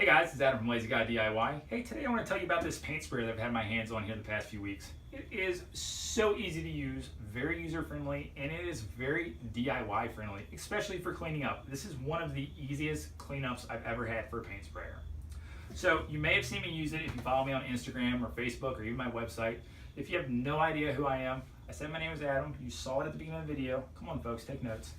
Hey guys, it's Adam from Lazy Guy DIY. Hey, today I want to tell you about this paint sprayer that I've had my hands on here the past few weeks. It is so easy to use, very user friendly, and it is very DIY friendly, especially for cleaning up. This is one of the easiest cleanups I've ever had for a paint sprayer. So you may have seen me use it if you follow me on Instagram or Facebook or even my website. If you have no idea who I am, I said my name is Adam. You saw it at the beginning of the video. Come on folks, take notes.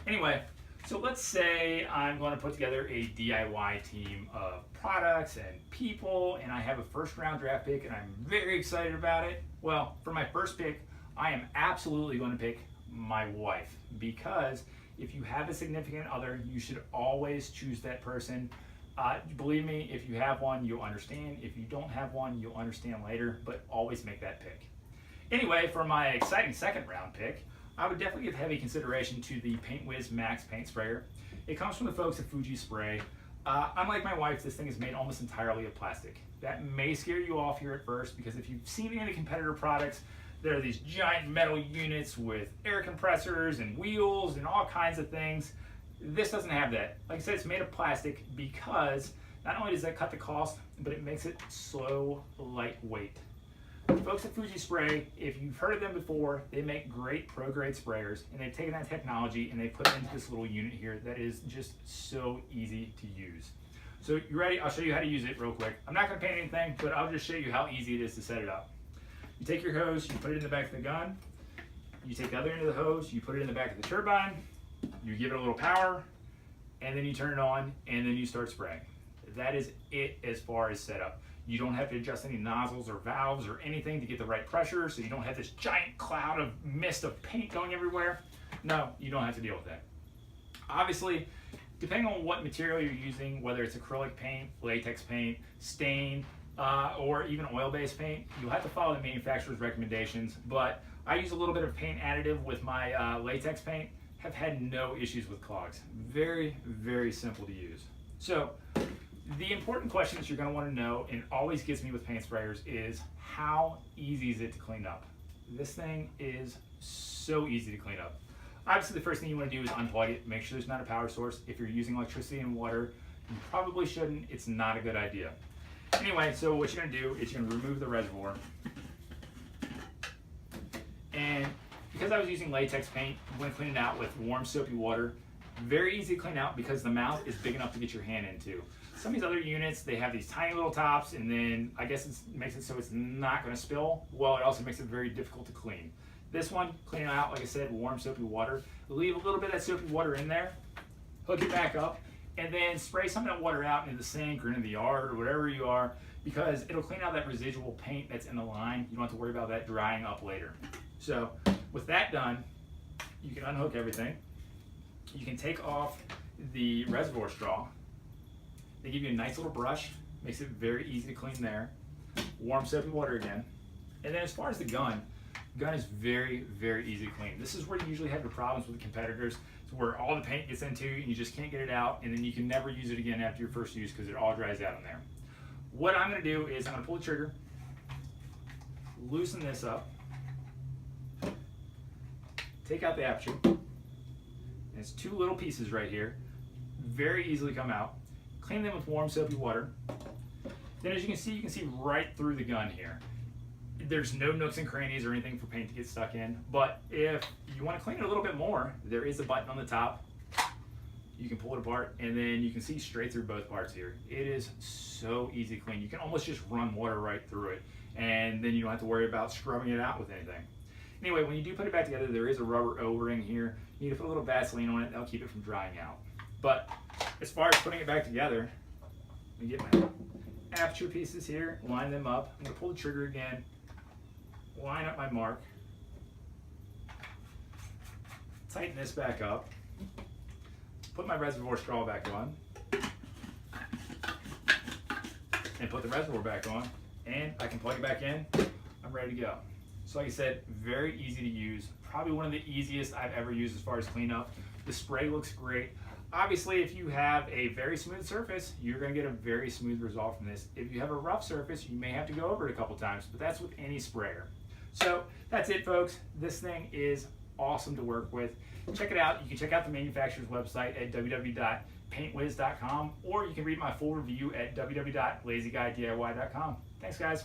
Anyway, so let's say I'm going to put together a DIY team of products and people, and I have a first round draft pick and I'm very excited about it. Well, for my first pick, I am absolutely going to pick my wife, because if you have a significant other, you should always choose that person. Believe me, if you have one, you'll understand. If you don't have one, you'll understand later, but always make that pick. Anyway, for my exciting second round pick, I would definitely give heavy consideration to the PaintWIZ Max paint sprayer. It comes from the folks at Fuji Spray. Unlike my wife, this thing is made almost entirely of plastic. That may scare you off here at first, because if you've seen any of the competitor products, there are these giant metal units with air compressors and wheels and all kinds of things. This doesn't have that. Like I said, it's made of plastic because not only does that cut the cost, but it makes it so lightweight. The folks at Fuji Spray, if you've heard of them before, they make great pro-grade sprayers, and they've taken that technology and they put it into this little unit here that is just so easy to use. So you ready? I'll show you how to use it real quick. I'm not going to paint anything, but I'll just show you how easy it is to set it up. You take your hose, you put it in the back of the gun, you take the other end of the hose, you put it in the back of the turbine, you give it a little power, and then you turn it on, and then you start spraying. That is it as far as setup. You don't have to adjust any nozzles or valves or anything to get the right pressure, so you don't have this giant cloud of mist of paint going everywhere. No, you don't have to deal with that. Obviously, depending on what material you're using, whether it's acrylic paint, latex paint, stain, or even oil-based paint, you'll have to follow the manufacturer's recommendations, but I use a little bit of paint additive with my latex paint, have had no issues with clogs. Very, very simple to use. So, the important question that you're going to want to know, and always gets me with paint sprayers, is how easy is it to clean up? This thing is so easy to clean up. Obviously, the first thing you want to do is unplug it, make sure there's not a power source. If you're using electricity and water, you probably shouldn't. It's not a good idea. Anyway, so what you're going to do is you're going to remove the reservoir. And because I was using latex paint, I'm going to clean it out with warm soapy water. Very easy to clean out because the mouth is big enough to get your hand into. Some of these other units, they have these tiny little tops, and then I guess it makes it so it's not going to spill. Well, it also makes it very difficult to clean. This one, clean it out, like I said, warm soapy water. Leave a little bit of that soapy water in there, hook it back up, and then spray some of that water out into the sink or into the yard or wherever you are, because it'll clean out that residual paint that's in the line. You don't have to worry about that drying up later. So with that done, you can unhook everything. You can take off the reservoir straw. They give you a nice little brush, makes it very easy to clean there. Warm soapy water again. And then as far as the gun is very, very easy to clean. This is where you usually have your problems with the competitors. It's where all the paint gets into and you just can't get it out, and then you can never use it again after your first use because it all dries out in there. What I'm going to do is I'm going to pull the trigger, loosen this up, take out the aperture. And it's two little pieces right here. Very easily come out. Clean them with warm soapy water. Then as you can see right through the gun here. There's no nooks and crannies or anything for paint to get stuck in, but if you want to clean it a little bit more, there is a button on the top. You can pull it apart, and then you can see straight through both parts here. It is so easy to clean. You can almost just run water right through it, and then you don't have to worry about scrubbing it out with anything. Anyway, when you do put it back together, there is a rubber O-ring here. You need to put a little Vaseline on it. That'll keep it from drying out. But as far as putting it back together, let me get my aperture pieces here, line them up. I'm going to pull the trigger again, line up my mark, tighten this back up, put my reservoir straw back on, and put the reservoir back on, and I can plug it back in. I'm ready to go. So like I said, very easy to use. Probably one of the easiest I've ever used as far as cleanup. The spray looks great. Obviously, if you have a very smooth surface, you're going to get a very smooth result from this. If you have a rough surface, you may have to go over it a couple times, but that's with any sprayer. So that's it, folks. This thing is awesome to work with. Check it out. You can check out the manufacturer's website at www PaintWIZ.com, or you can read my full review at www.lazyguydiy.com. Thanks, guys.